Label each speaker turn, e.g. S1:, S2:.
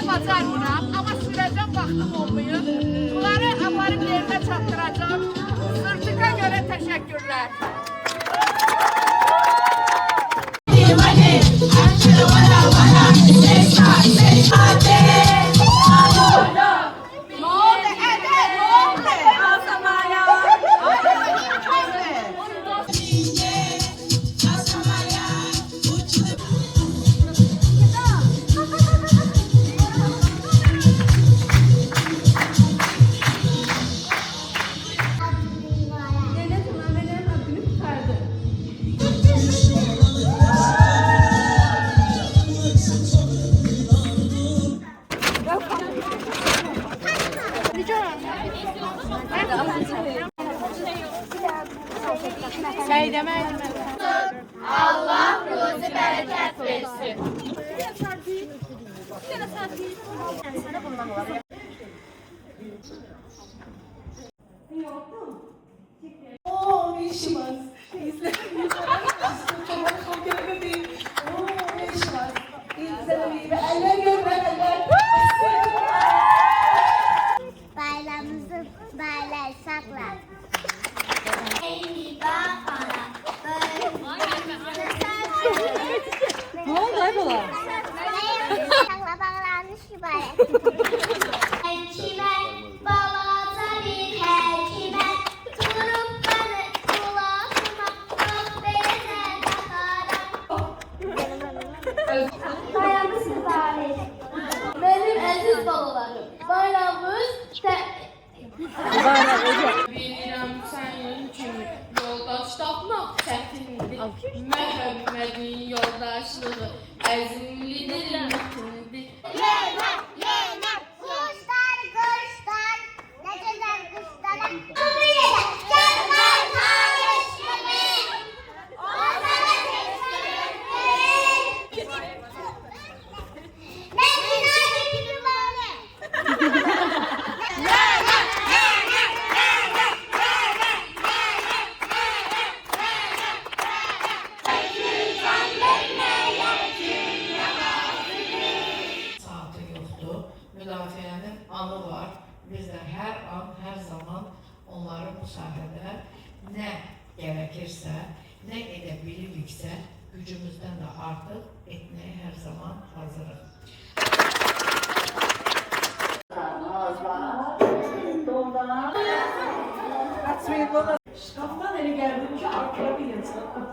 S1: Bacarmıram, amma sürəcəm vaxtım olmayıb. Bunları aparıb yerinə çatdıracağım. Sırtıqa görə təşəkkürlər. Allah ruzi bereket versin.
S2: Oh, Mişmas.
S3: Bayramımızı böyle sakla.
S2: Ne oldu Aybola?
S3: Sakla bağlanmış ibaret. Hekime balata bir hekime durup beni kulağıma beni takarım. Bayramımız mübarek. Benim aziz balalarım. Bayramımız
S4: Bilirəm sənin kimi yoldaş tapmaq çətindir. Məhəmmədin yoldaşlığı əzimlidir, mətindir.
S3: Yemek, yemek, kuşlar, kuşlar, ne güzel kuşlar. Canlar kardeşimi, onlara teslim ne güzel gibi böyle.
S5: Müdafiənin anı var. Biz də hər an, hər zaman onları bu sahədə nə gərəkirsə, nə edə biliriksə, gücümüzdən də artıq etməyə hər zaman hazırıq.
S2: Şkaftan ele geldim ki arkaya bir yatırım.